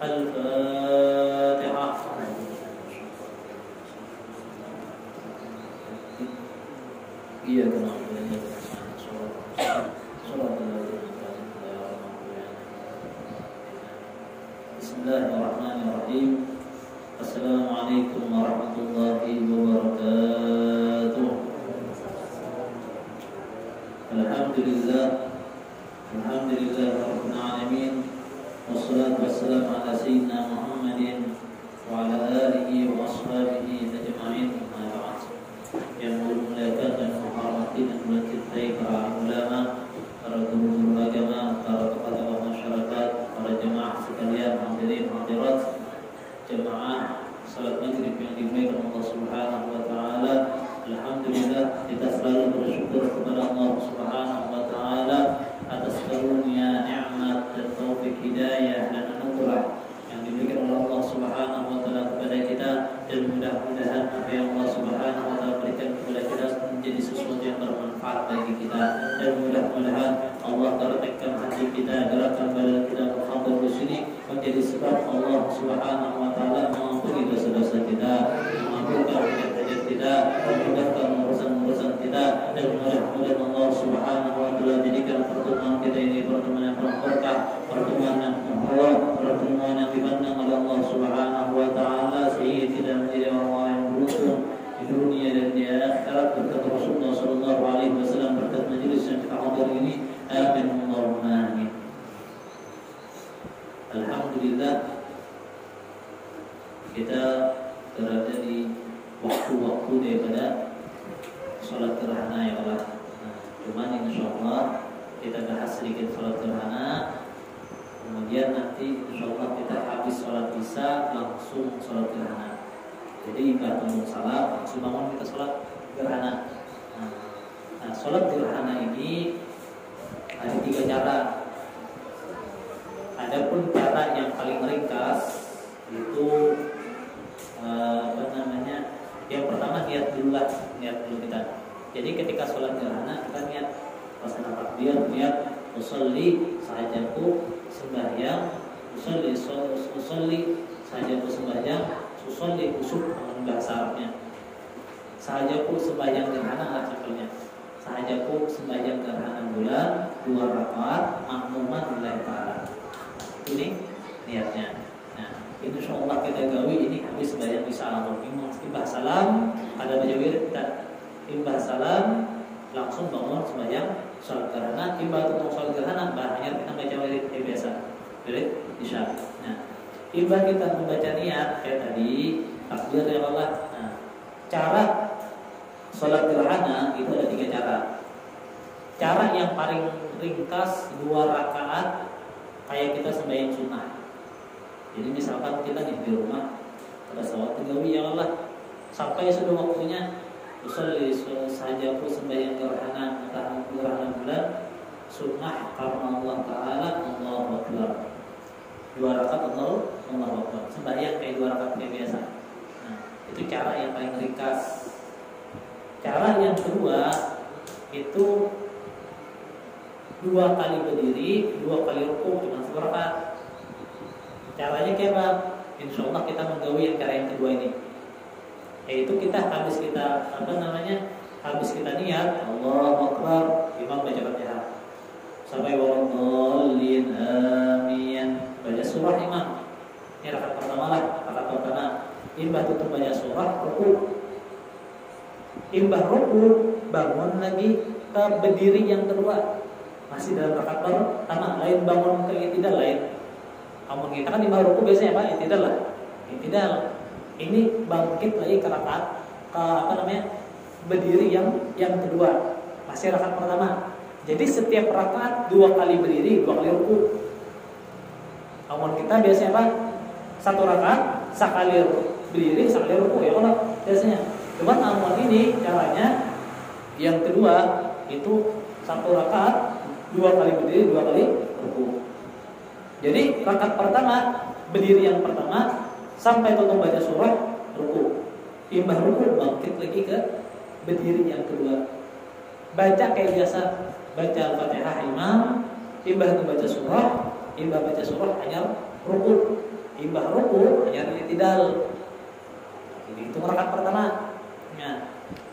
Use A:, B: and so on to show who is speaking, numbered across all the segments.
A: Al-Fatihah. Iya kenapa? Bismillahirrahmanirrahim. Assalamualaikum warahmatullahi wabarakatuh. Alhamdulillah rabbil alamin. Wassalatu wassalamu ala sayyidina Muhammadin wa ala alihi wa ashabihi ajma'in. Yang memuliakan dan menghormati dan mencintai para ulama, para guru agama, para tokoh masyarakat, para jemaah sekalian, hadirin hadirat, jemaah salat maghrib yang dimuliakan Allah Subhanahu wa taala. Alhamdulillah, kita selalu bersyukur kepada Allah Subhanahu wa taala atas karunia, nikmat dan taufik hidayah dan anugerah yang diberikan oleh Allah Subhanahu wa taala kepada kita, dan mudah-mudahan apa yang Allah Subhanahu wa taala berikan kepada kita menjadi sesuatu yang bermanfaat bagi kita, dan mudah-mudahan Allah karuniakan hati kita, gerakan badan kita berhadir di sini menjadi sebab Allah Subhanahu wa taala mengampuni dosa-dosa kita, mengampuni hajat kita, memudahkan urusan-urusan kita, dan mudah-mudahan Allah Subhanahu wa taala jadikan pertemuan kita ini pertemuan yang berkah, pertemuan yang mahal, pertemuan yang dipandang oleh Allah Subhanahu wa taala, sehingga tidak menjadi orang yang beruntung di dunia dan di akhirat. Berkat Rasulullah sallallahu alaihi wasallam, berkat majelis yang kita hadir ini, amin Allahumma amin. Alhamdulillah, kita berada di waktu-waktu daripada sholat gerhana ya Allah. Cuman insyaallah kita bahas sedikit sholat gerhana, kemudian nanti insyaallah kita habis sholat isya langsung sholat gerhana. Jadi bangun salat langsung bangun kita sholat gerhana. Nah, sholat gerhana ini ada 3 cara. Adapun cara yang paling ringkas itu yang pertama niat dulu kita. Jadi ketika sholat gerhana kita niat pasang takbir, niat usolli sahajaku sembahyang, usolli sahajaku sembahyang, usolli usuk bahasa Arabnya. Sahajaku sembahyang gerhana lah simpelnya. Sahajaku sembahyang gerhana bulan 2 rakaat makmuman lillahi ta'ala. Ini niatnya. Nah, insyaallah kita gawi ini habis sembahyang isya langsung imbah salam, ada baca wirid kita imbah salam langsung bangun sembahyang sholat gerhana. Imbah tukang sholat gerhana hanya kita baca wirid biasa, wirid isya. Nah, imbah kita membaca niat kayak tadi takbir ya Allah. Nah, cara sholat gerhana itu ada 3 cara. Cara yang paling ringkas 2 rakaat kayak kita sembahyang sunnah. Jadi misalkan kita nih di rumah pada saat tegawi ya Allah, sampai sudah waktunya usolli sahajaku sembahyang gerhana bulan sunnah karena Allah Ta'ala, Allahu Akbar. 2 rakaat Allahu Akbar. Sembahyang kayak 2 rakaat kayak biasa. Nah, itu cara yang paling ringkas. Cara yang kedua itu 2 kali berdiri, 2 kali rukuk cuma 1 rakaat. Caranya kayak apa? Insyaallah kita menggawi yang cara yang kedua ini. Yaitu kita habis kita niat Allahu Akbar, imam baca Fatihah. Sampai waladhdallin amin. Baca surah imam. Ini rakaat pertama lah, rakaat pertama. Imbah tutup baca surah, rukuk. Imbah rukuk, bangun lagi ke berdiri yang kedua. Masih dalam rakaat pertama, lain bangun ke i'tidal lain. Namun kita kan di bawah ruku biasanya apa? I'tidal lah. I'tidal. Ini bangkit lagi ke rakaat berdiri yang kedua. Masih rakaat pertama. Jadi setiap rakaat 2 kali berdiri, 2 kali ruku. Namun kita biasanya apa? 1 rakaat sekali berdiri, sekali ruku ya Allah biasanya. Cuma namun ini caranya yang kedua itu 1 rakaat 2 kali berdiri, 2 kali ruku. Jadi rakaat pertama berdiri yang pertama sampai tutup baca surah ruku. Imbah ruku bangkit lagi ke berdiri yang kedua. Baca kayak biasa, baca Al-Fatihah imam, imbah itu baca surah, imbah baca surah hanya ruku. Imbah ruku hanya i'tidal. Jadi itu rakaat pertama. Nah,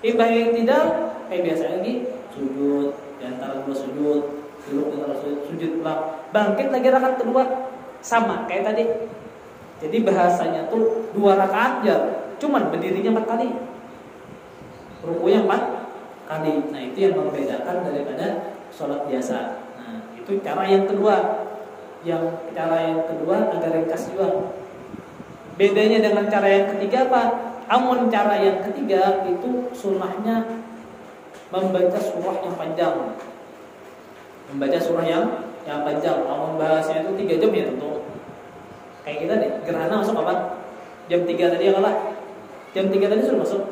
A: imbah i'tidal kayak biasa lagi sujud, di antara dua sujud, duduk di antara sujud pulang, bangkit lagi rakaat kedua sama kayak tadi. Jadi bahasanya tuh 2 rakaat aja, cuman berdirinya 4 kali. Rukunya 4 kali. Nah, itu yang membedakan daripada sholat biasa. Nah, itu cara yang kedua. Yang cara yang kedua agak ringkas juga. Bedanya dengan cara yang ketiga apa? Amun cara yang ketiga itu sunnahnya membaca surah yang panjang. Membaca surah yang panjang. Amun bahasanya itu 3 jam ya tentu. Kayak kita deh, gerhana masuk kapan? Jam 3 tadi ya kalah. Jam 3 tadi sudah masuk.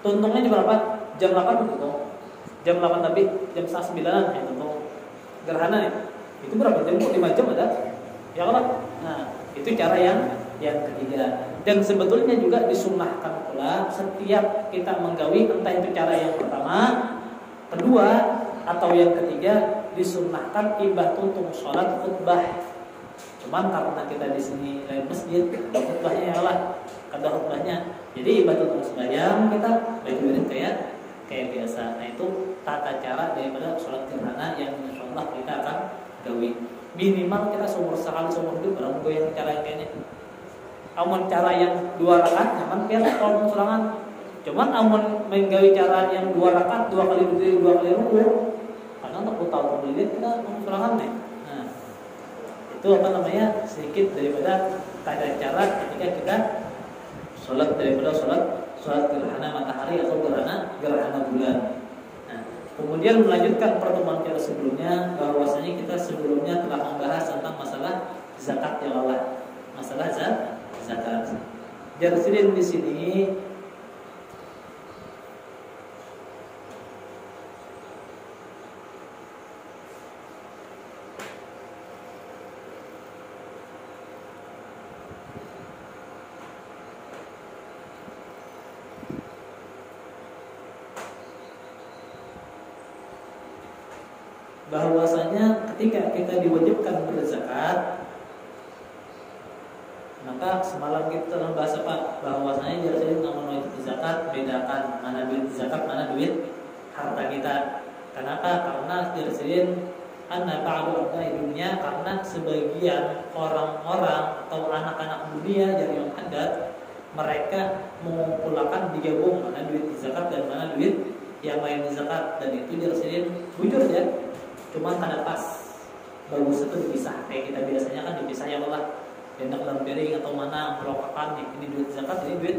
A: Tuntungnya jam berapa? Jam 8 tuntung. Jam 8 lebih, jam 8:30 ya tuntung. Gerhana ya. Itu berapa jam? 5 jam ada? Ya kalah. Nah, itu cara yang ketiga. Dan sebetulnya juga disunnahkan pula setiap kita menggawi, entah itu cara yang pertama, kedua, atau yang ketiga, disunnahkan imbah tuntung sholat khutbah. Cuman karena kita di sini lain masjid, khutbahnya ya lah, kada khutbahnya. Jadi imbah tuntung sembahyang kita bajuin kayak biasa. Nah, itu tata cara daripada sholat gerhana yang insyaallah kita akan gawi. Minimal kita seumur hidup barang yang cara yang kayaknya. Amun cara yang 2 rakaat nyaman biar kalau sulangan. Cuman amun menggawi cara yang 2 rakaat 2 kali berdiri 2 kali ruku, karena untuk tahu berdiri kita sulangan nih. Nah, itu apa namanya? Sedikit daripada tata cara ketika kita sholat daripada sholat gerhana matahari atau gerhana bulan. Nah, kemudian melanjutkan pertemuan kita sebelumnya bahwasanya kita sebelumnya telah membahas tentang masalah zakat ya Allah. Masalah zakat. Jarsidin di sini bahwasanya ketika kita diwajibkan berzakat, maka semalam kita telah bahas apa? Bahwasanya jadi namun wajib zakat bedakan mana duit zakat, mana duit harta kita. Kenapa? Karena dirsirin anna ba'du abna'i dunia, karena sebagian orang-orang atau anak-anak dunia dari yang hadat mereka mengumpulkan digabung mana duit zakat dan mana duit yang lain zakat, dan itu dirsirin bujur ya. Cuma kada pas. Bagus itu dipisah kayak kita biasanya kan dipisah ya Allah. Hendak dalam piring atau mana merokakan ini duit zakat, ini duit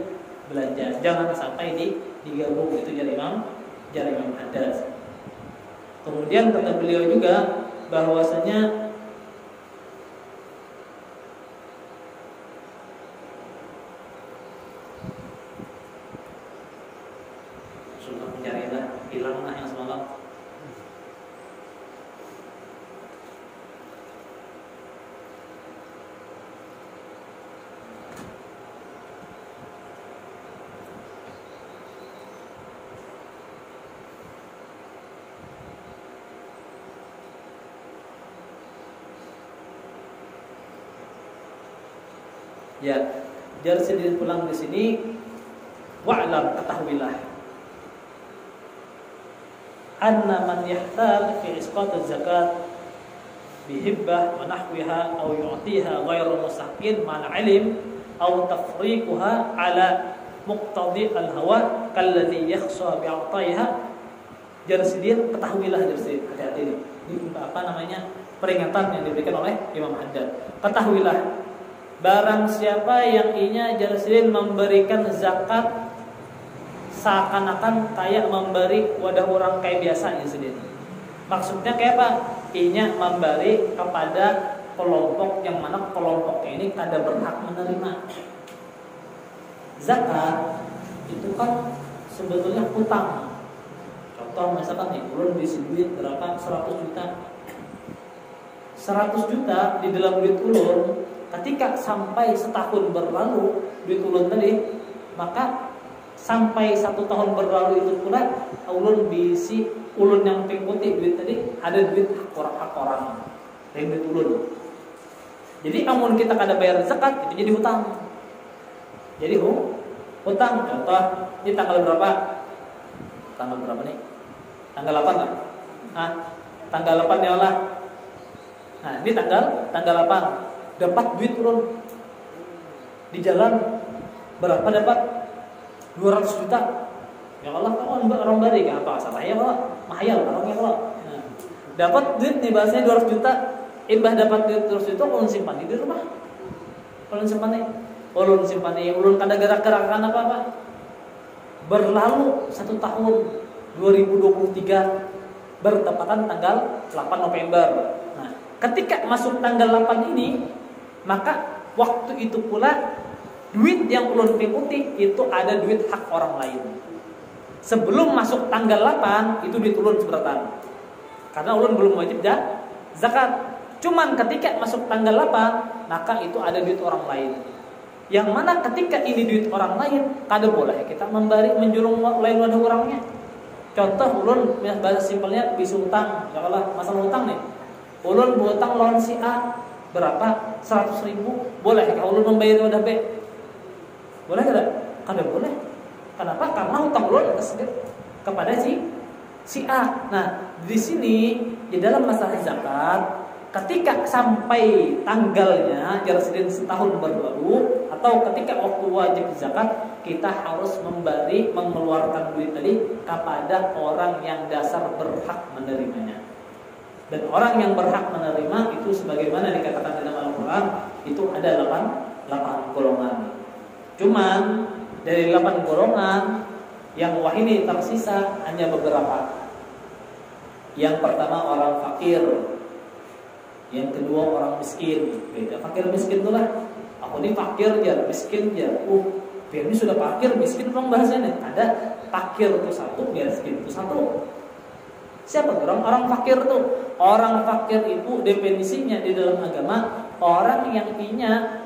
A: belanja. Jangan sampai digabung, itu jadi imam hadas. Kemudian kata beliau juga bahwasanya sudah mencarilah, hilanglah yang semalam. Ya, jadi sedikit pulang di sini. Wa'lam, ketahuilah, anna man yahtal fi isqat az-zakat bihibbah wa nahwiha aw yu'tiha ghairu mustaqin ma'al ilm aw tafriquha ala muqtadi al-hawa kalladhi yakhsha bi'ataiha. Jadi sedikit ketahuilah, jadi sedikit hati-hati ini. Ini apa namanya? Peringatan yang diberikan oleh Imam Haddad. Ketahuilah, barang siapa yang inya jarsilin memberikan zakat seakan-akan kayak memberi wadah orang kayak biasa ya sendiri. Maksudnya kayak apa? Inya memberi kepada kelompok yang mana kelompoknya ini kada berhak menerima. Zakat itu kan sebetulnya hutang. Contoh misalkan nih, ulun diisi duit berapa? 100 juta. 100 juta di dalam duit ulun, ketika sampai setahun berlalu duit ulun tadi, maka sampai 1 tahun berlalu itu pula ulun bisi ulun yang putih duit tadi ada duit hak orang dari duit ulun. Jadi amun kita kada bayar zakat itu jadi hutang. Jadi hutang. Contoh, ini tanggal berapa? Tanggal berapa nih? Tanggal 8 kan? Tanggal 8 ya Allah. Nah, ini tanggal 8. Dapat duit turun. Di jalan berapa dapat? 200 juta. Ya Allah, kamu orang bari kan apa salah ya Allah? Mahayal orangnya Allah. Nah, dapat duit nih bahasanya 200 juta. Imbah dapat duit 200 juta ulun simpan di rumah. Ulun simpan nih. Ulun simpan nih, ulun kada gerak-gerakan apa-apa. Berlalu 1 tahun 2023 bertepatan tanggal 8 November. Nah, ketika masuk tanggal 8 ini, maka waktu itu pula duit yang ulun pikuti itu ada duit hak orang lain. Sebelum masuk tanggal 8 itu duit ulun seberatan. Karena ulun belum wajib zakat. Cuman ketika masuk tanggal 8, maka itu ada duit orang lain. Yang mana ketika ini duit orang lain, kada boleh kita menjulung lain wadah orangnya. Contoh ulun bahasa simpelnya bisa hutang, insyaallah masalah hutang nih. Ulun berhutang lawan si A berapa? 100.000. Boleh kalau ulun membayar wadah B? Boleh kada? Kada boleh. Kenapa? Karena hutang ulun kepada si A. Nah, di sini di dalam masalah zakat, ketika sampai tanggalnya jarak setahun berlalu atau ketika waktu wajib zakat, kita harus mengeluarkan duit tadi kepada orang yang dasar berhak menerimanya. Dan orang yang berhak menerima itu sebagaimana dikatakan dalam Al-Quran, itu ada 8 golongan. Cuman dari 8 golongan yang wahini tersisa hanya beberapa. Yang pertama orang fakir, yang kedua orang miskin. Beda fakir miskin itulah. Aku ini fakir aja, miskin aja. Biar ini sudah fakir, miskin memang bahasanya. Ada fakir itu satu, miskin itu satu. Siapa orang fakir itu? Orang fakir itu definisinya di dalam agama orang yang punya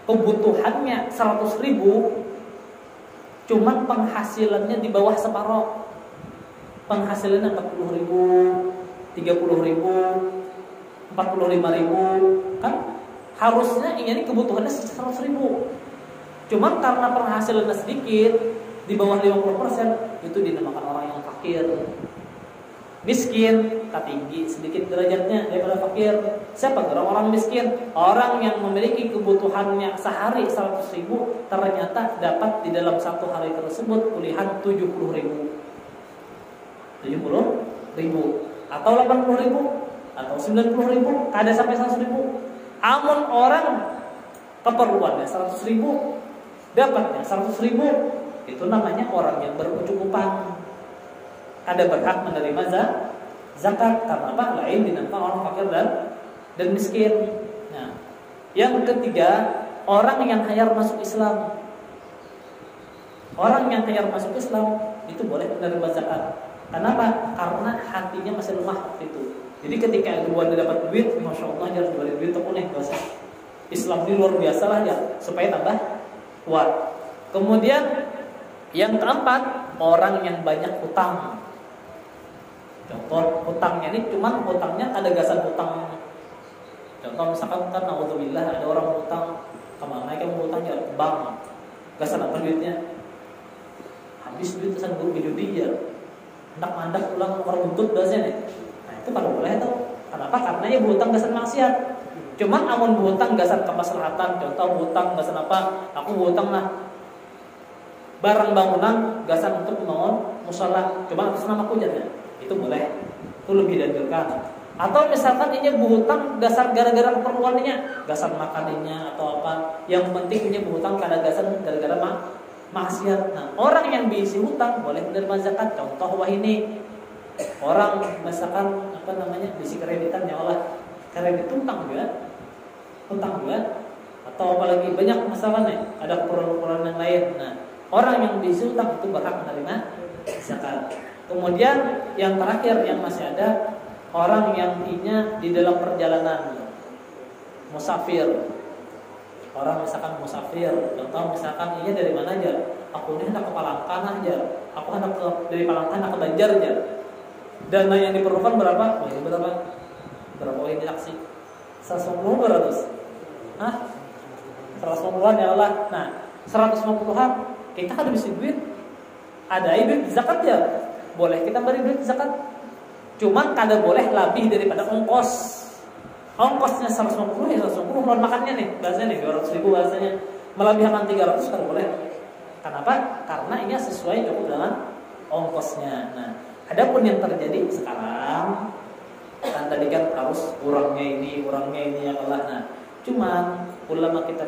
A: kebutuhannya 100.000, cuman penghasilannya di bawah separuh. Penghasilannya 40.000, 30.000, 45.000, kan harusnya ini kebutuhannya 100.000. Cuman karena penghasilannya sedikit, di bawah 50%, itu dinamakan orang yang fakir. Miskin, tinggi sedikit derajatnya daripada fakir. Siapa orang miskin? Orang yang memiliki kebutuhannya sehari 100.000, ternyata dapat di dalam satu hari tersebut kulihan 70.000 atau 80.000 atau 90.000, kada sampai 100.000. Amun orang keperluannya 100.000, dapatnya 100.000, itu namanya orang yang berkecukupan, kada berhak menerima zakat. Karena apa? Lain dinamakan orang fakir dan miskin. Nah, yang ketiga, orang yang hayar masuk Islam. Orang yang hayar masuk Islam itu boleh menerima zakat. Kenapa? Karena hatinya masih lemah waktu itu. Jadi ketika itu buat dapat duit, masya Allah jangan balik duit aku nih, dosa. Islam ini luar biasa lah ya, supaya tambah kuat. Kemudian yang keempat, orang yang banyak hutang. Contoh hutangnya ini cuman hutangnya ada gasan hutang. Contoh misalkan kan naudzubillah ada orang hutang kemana kamu hutangnya ke bank. Gasan apa duitnya? Habis duit kesan guru judi ya. Hendak ulang orang buntut biasanya nih. Nah itu kalau boleh tuh. Kenapa? Karena ya berhutang gasan maksiat. Cuman amun berhutang gasan kemaslahatan. Contoh berhutang gasan apa? Aku berhutang lah barang bangunan gasan untuk membangun musola. Cuma atas nama aku aja. Itu boleh, itu lebih dianjurkan. Atau misalkan ini berhutang dasar gara-gara keperluannya, gasan makanannya atau apa. Yang penting ini berhutang karena gasan gara-gara maksiat. Nah, orang yang diisi hutang boleh menerima zakat. Contoh wah ini orang misalkan apa namanya diisi kreditan ya Allah, kredit hutang juga, atau apalagi banyak masalahnya, ada keperluan yang lain. Nah, orang yang diisi hutang itu berhak menerima zakat. Kemudian yang terakhir yang masih ada orang yang inya di dalam perjalanan musafir. Orang misalkan musafir, contoh misalkan inya dari mana aja? Aku ini hendak ke Palangkan aja. Aku hendak dari Palangkan hendak ke Banjar aja. Dana yang diperlukan berapa? Berapa ini aksi? 150 200. Hah? 150-an ya Allah. Nah, 150-an kita kan bisa duit. Ada duit zakat ya. Boleh kita beri duit zakat. Cuman kada boleh lebih daripada ongkos. Ongkosnya 150 ya 150 lawan makannya nih. Bahasanya nih 200.000 bahasanya. Melebihkan 300 kada boleh. Kenapa? Karena ini sesuai cukup dengan ongkosnya. Nah, adapun yang terjadi sekarang kan tadi kan harus kurangnya ini ya Allah. Nah, cuman ulama kita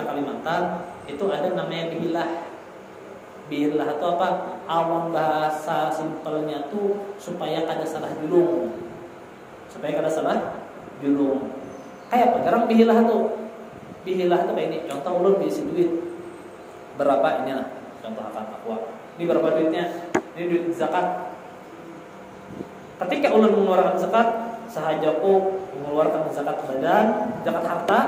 A: Kalimantan itu ada namanya bihilah. Bihilah itu apa? Awam bahasa simpelnya tuh supaya kada salah julung. Supaya kada salah julung. Kayak apa? Sekarang bihilah tuh. Bihilah tuh kayak ini. Contoh ulun diisi duit. Berapa ini lah? Contoh akan aqua. Ini berapa duitnya? Ini duit zakat. Ketika ulun mengeluarkan zakat, sahajaku mengeluarkan zakat badan, zakat harta,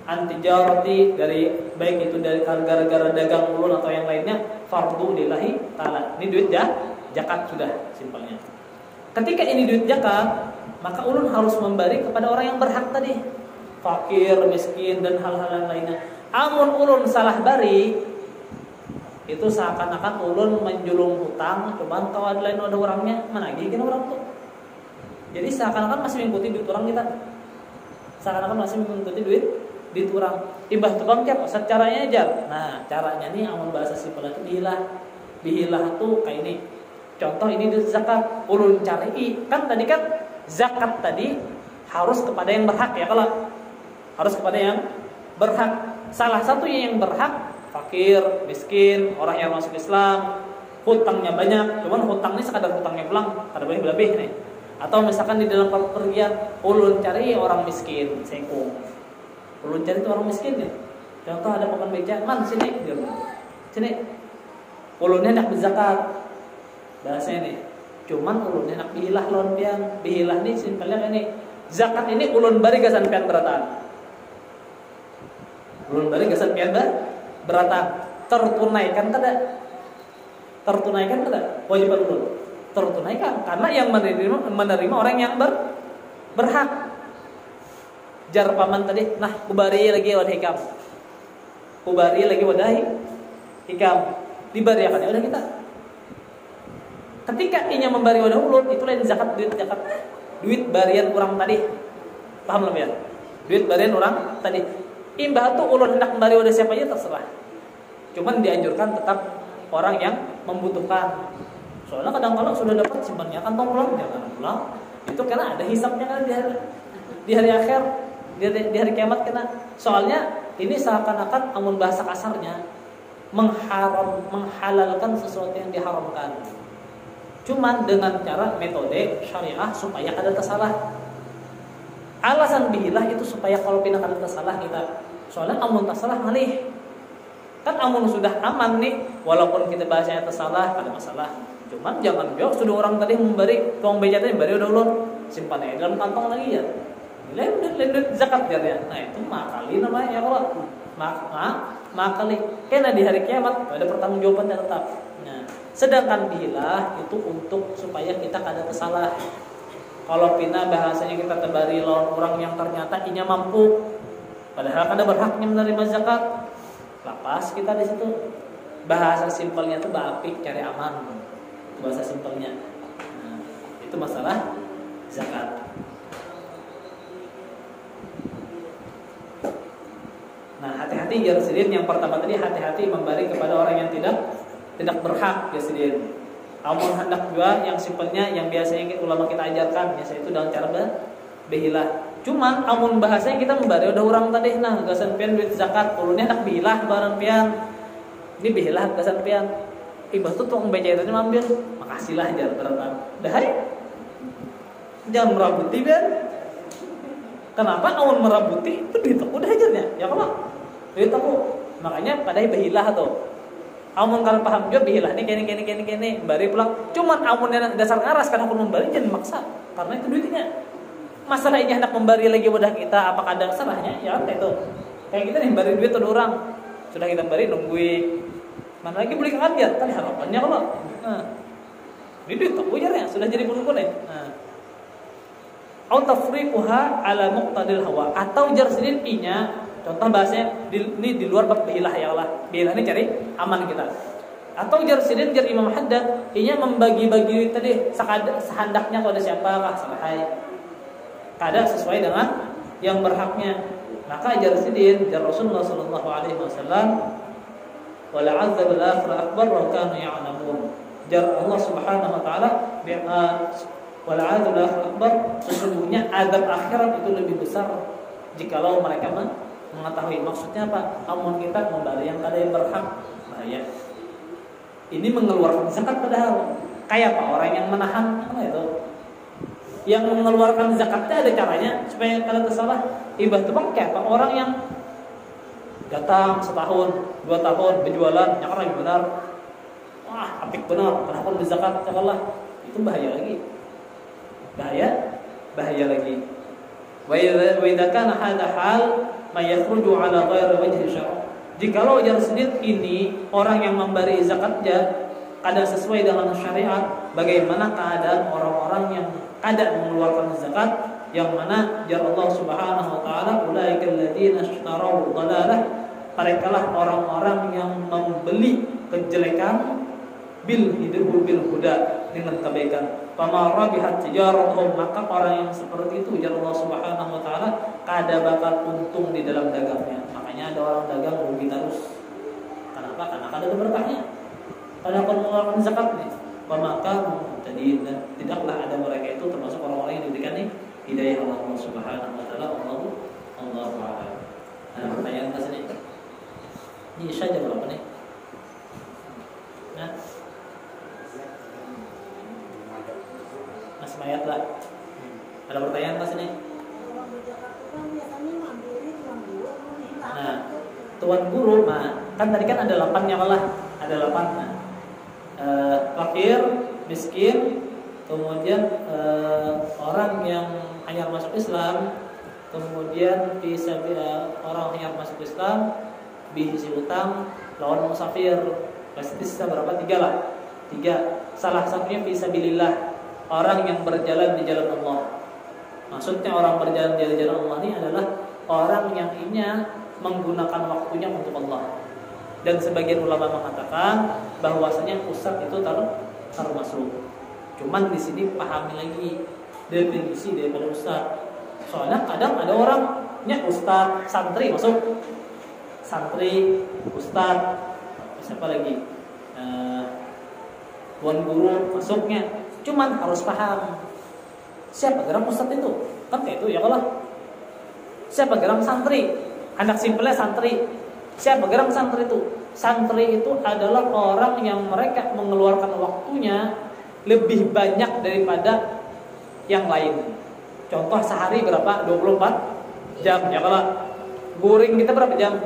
A: antijarati dari baik itu dari gara-gara dagang ulun atau yang lainnya, fardu lillahi ta'ala. Ini duit zakat sudah simpelnya. Ketika ini duit zakat, maka ulun harus memberi kepada orang yang berhak tadi, fakir, miskin dan hal-hal yang lainnya. Amun ulun salah bari, itu seakan-akan ulun menjulung hutang, cuman kalau ada lain ada orangnya menagihkan orang tuh. Jadi seakan-akan masih mengikuti duit orang kita. Seakan-akan masih mengikuti duit orang. Imbah tukang tiap usah caranya aja. Nah, caranya nih amun bahasa simpel itu bihilah. Bihilah tuh kayak ini. Contoh ini duit zakat, ulun cari kan tadi kan zakat tadi harus kepada yang berhak ya kalau harus kepada yang berhak. Salah satunya yang berhak fakir, miskin, orang yang masuk Islam, hutangnya banyak, cuman hutang ini sekadar hutangnya pulang, kada boleh lebih nih. Atau misalkan di dalam pergian, ulun cari orang miskin, seko. Ulun cari itu orang miskin ya. Contoh ada papan beca, man sini, sini. Ulunnya hendak berzakat, bahasanya nih. Cuman ulunnya hendak bihilah lawan pian, bihilah nih simpelnya ini. Zakat ini ulun bari gasan pian beratan. Ulun bari gasan pian beratan. Tertunaikan kada? Tertunaikan kada? Wajiban ulun. Tertunaikan karena yang menerima orang yang berhak. Jar paman tadi, nah kubari lagi wadah hikam. Kubari lagi wadah hikam. Dibariakan ya udah kita. Ketika inya membari wadah ulun, itu lain zakat. Duit barian orang tadi. Paham belum ya? Duit barian orang tadi. Imbah tuh ulun hendak membari wadah siapa aja terserah. Cuman dianjurkan tetap orang yang membutuhkan. Soalnya kadang-kadang sudah dapat simpannya kantong pulang, jangan pulang. Itu karena ada hisapnya kan di hari akhir, di hari kiamat kena. Soalnya ini seakan-akan amun bahasa kasarnya menghalalkan sesuatu yang diharamkan. Cuman dengan cara metode syariah supaya kada tersalah. Alasan bihilah itu supaya kalau pindah kada tersalah kita. Soalnya amun tersalah ngalih. Kan amun sudah aman nih, walaupun kita bahasanya tersalah kada masalah. Cuman jangan jauh sudah orang tadi memberi tuang beca tadi memberi udah ulun simpannya dalam kantong lagi ya. Nilai zakat ya. Nah itu makali namanya ya kalau makali. Karena di hari kiamat ada pertanggungjawabannya tetap. Nah, sedangkan bihilah itu untuk supaya kita kada tersalah. Kalau pina bahasanya kita tebari lawan orang yang ternyata inya mampu, padahal kada berhaknya menerima zakat, lapas kita di situ. Bahasa simpelnya itu bapik cari aman. Bahasa simpelnya. Nah, itu masalah zakat. Nah, hati-hati ya Rasulullah. Yang pertama tadi hati-hati memberi kepada orang yang tidak berhak ya Rasulullah. Amun hendak juga yang simpelnya yang biasanya ulama kita ajarkan biasa itu dengan cara bihilah. Cuman amun bahasanya kita memberi udah orang tadi nah gasan pian duit zakat, ulunnya hendak bihilah barang pian. Ini bihilah gasan pian. Ibah tuh tukang beca itu ambil, makasihlah jangan beratan. Dah jangan merabuti biar. Kenapa amun merabuti itu duit aku udah hajarnya, ya kalau duit aku makanya pada bihilah tuh. Amun kalau paham juga bihilah nih kene bari pulang. Cuman amun dasar ngaras kan aku memberi jangan maksa karena itu duitnya. Masalahnya hendak memberi lagi wadah kita apakah ada salahnya? Ya itu. Kayak kita nih bari duit tuh orang. Sudah kita bari nungguin mana lagi beli kaget kan harapannya kalau. Nah. Ini duit aku jarnya sudah jadi pun nih. Nah.
B: au tafriquha ala muqtadil hawa, atau jar sidin inya, contoh bahasanya ini di luar bab bilah ya Allah. Bilah ini cari aman kita. Atau jar sidin jar Imam Haddad inya membagi-bagi tadi sehandaknya kepada siapa kah selesai. Kada sesuai dengan yang berhaknya. Maka jar sidin jar Rasulullah sallallahu alaihi wasallam wala 'adzabul akhirah akbar wa kanu ya'lamun. Jar Allah Subhanahu wa taala wala 'adzabul akhirah akbar, sesungguhnya azab akhirat itu lebih besar jikalau mereka mengetahui. Maksudnya apa? Amun kita membayar yang kada yang berhak bahaya. Ini mengeluarkan zakat padahal kayak apa orang yang menahan apa itu? Yang mengeluarkan zakatnya ada caranya supaya kalian tersalah. Ibadah itu kayak apa? Orang yang datang setahun, 2 tahun berjualan, yang lebih benar. Wah, apik benar, kenapa berzakat? Allah, itu bahaya lagi. Bahaya lagi. Wa idza kana hadha hal may yakhruju ala ghairi wajhi syara'. Jikalau yang sendiri ini orang yang memberi zakatnya kada sesuai dengan syariat, bagaimana keadaan orang-orang yang kada mengeluarkan zakat, yang mana jar Allah Subhanahu wa taala ulaikal ladzina ishtaraw dhalalah, merekalah orang-orang yang membeli kejelekan bil huda dengan kebaikan. Fama rabihat tijaratuhum, maka orang yang seperti itu jar Allah Subhanahu wa taala kada bakal untung di dalam dagangnya. Makanya ada orang dagang rugi terus. Kenapa? Karena kada ada berkahnya. Karena akan mengeluarkan zakat nih. Maka jadi tidaklah ada mereka itu termasuk orang-orang yang diberikan nih hidayah Allah Subhanahu wa taala. Allah a'lam. Ada pertanyaan ke sini? Ini Isya jam berapa nih? Nah, Mas Mayat lah. Ada pertanyaan ke sini? Nah, tuan guru, kan tadi kan ada 8 yang lah, ada 8. Nah, fakir, miskin, kemudian orang yang hanya masuk Islam, kemudian orang yang masuk Islam, bihisi utang, lawan musafir, pasti sisa berapa? 3 lah. 3. Salah satunya fisabilillah, orang yang berjalan di jalan Allah. Maksudnya orang berjalan di jalan Allah ini adalah orang yang menggunakan waktunya untuk Allah. Dan sebagian ulama mengatakan bahwasanya ustadz itu termasuk. Cuman di sini pahami lagi definisi daripada ustadz. Soalnya kadang ada orangnya ustadz, santri masuk, santri, ustadz, siapa lagi, tuan guru masuknya. Cuman harus paham siapa geram ustadz itu, kan kayak itu ya Allah. Siapa geram santri? Anak simpelnya santri. Siapa geram santri itu? Santri itu adalah orang yang mereka mengeluarkan waktunya lebih banyak daripada yang lain. Contoh sehari berapa? 24 jam ya kalau guring kita berapa jam?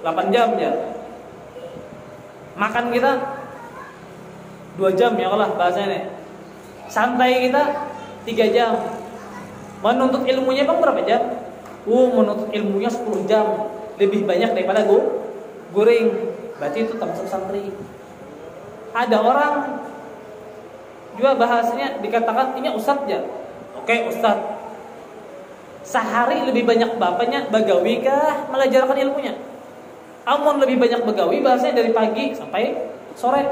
B: 8 jam ya. Makan kita 2 jam ya kalau bahasanya. Santai kita 3 jam. Menuntut ilmunya bang berapa jam? Menuntut ilmunya 10 jam, lebih banyak daripada guring. Berarti itu termasuk santri. Ada orang juga bahasanya dikatakan ini ustadz ya. Oke ustadz. Sehari lebih banyak bapaknya bagawi kah mengajarkan ilmunya? Amun lebih banyak begawi bahasanya dari pagi sampai sore.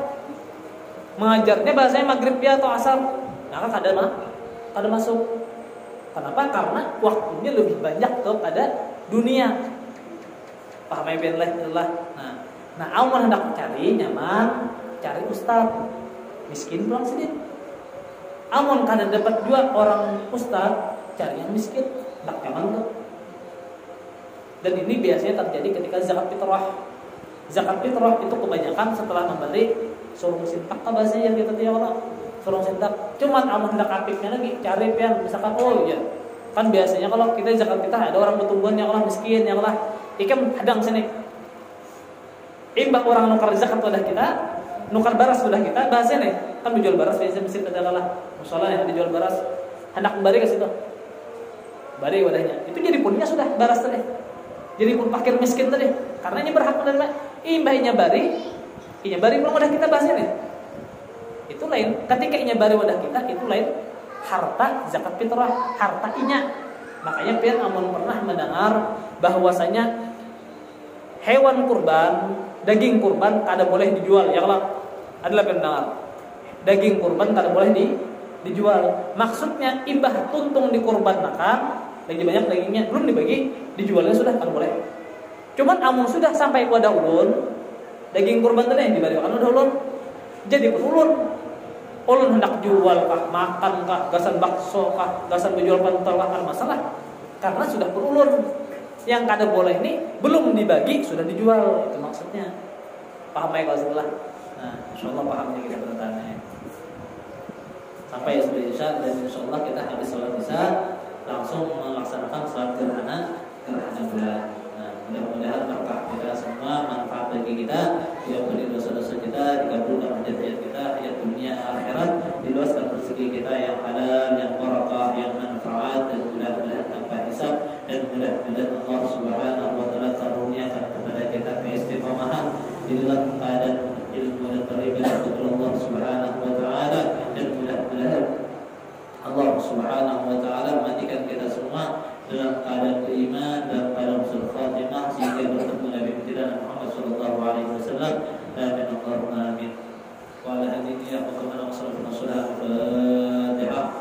B: Mengajarnya bahasanya maghrib ya atau asar. Nah kada masuk. Kenapa? Karena waktunya lebih banyak kepada dunia. Paham ya billah. Nah, amun hendak cari nyaman, cari ustaz. Miskin pulang sendiri. Amun kada dapat juga orang ustaz, cari yang miskin, hendak nyaman tuh. Dan ini biasanya terjadi ketika zakat fitrah. Zakat fitrah itu kebanyakan setelah memberi surung sintak bahasanya gitu ya Allah. Surung sintak. Cuman amun hendak apiknya lagi cari pian misalkan ya. Kan biasanya kalau kita zakat fitrah ada orang bertumbuhan yang Allah miskin yang Allah ikan hadang sini. Imbang orang nukar zakat wadah kita, nukar baras wadah kita, bahasanya nih kan dijual baras biasanya mesin adalah musola yang dijual baras hendak bari ke situ. Bari wadahnya. Itu jadi punnya sudah baras tadi. Jadi pun fakir miskin tadi. Karena ini berhak menerima imbahnya bari belum wadah kita bahasanya nih. Itu lain. Ketika inya bari wadah kita itu lain harta zakat fitrah, harta inya. Makanya pian amun pernah mendengar bahwasanya hewan kurban, daging kurban kada boleh dijual, ya kalau adalah pian mendengar. Daging kurban kada boleh dijual. Maksudnya imbah tuntung dikurbankan, lagi banyak dagingnya belum dibagi, dijualnya sudah kada boleh. Cuman amun sudah sampai pada ulun, daging kurban tadi yang dibagi kan udah ulun, jadi ulun hendak jual kah, makan kah, gasan bakso kah, gasan menjual pentol kah, kan masalah. Karena sudah berulun. Yang kada boleh ini belum dibagi sudah dijual, itu maksudnya. Paham ya kalau sebelah? Nah, insyaallah pahamnya kita bertanya. Sampai sudah isya dan insyaallah kita habis sholat isya langsung melaksanakan sholat gerhana bulan. Nah, mudah-mudahan berkah kita semua, manfaat bagi kita, diampuni dosa-dosa kita, dikabulkan hajat-hajat kita, hajat dunia akhirat, diluaskan rezeki kita yang halal, yang barakah, yang manfaat, dan mudah-mudahan tanpa hisab, dan mudah-mudahan Allah Subhanahu wa taala karuniakan kepada kita keistiqomahan di dalam keadaan ilmu dan beribadah kepada Allah Subhanahu wa taala, dan mudah-mudahan Allah Subhanahu wa taala matikan kita semua dalam keadaan beriman dan dalam husnul khatimah sehingga bertemu Nabi kita Muhammad sallallahu alaihi wasallam. Amin Allahumma amin. Wa ala alihi wa sahbihi wa sallam. Al-Fatihah.